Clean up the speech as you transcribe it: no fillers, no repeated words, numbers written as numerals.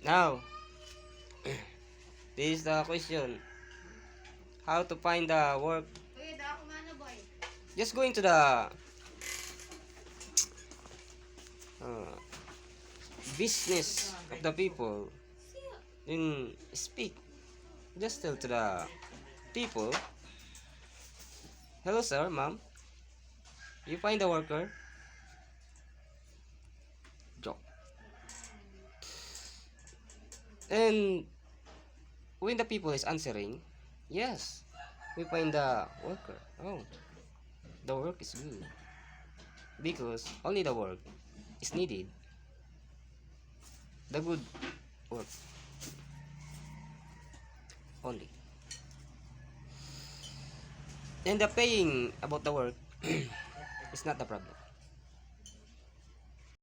Now, this is the question. How to find the work? Just go into the uh, business of the people. Then speak. Just tell to the people. Hello, sir, ma'am. You find a worker? Joke. And when the people is answering, yes, we find the worker. Oh, the work is good. Because only the work is needed. The good work only. And the paying about the work is not the problem.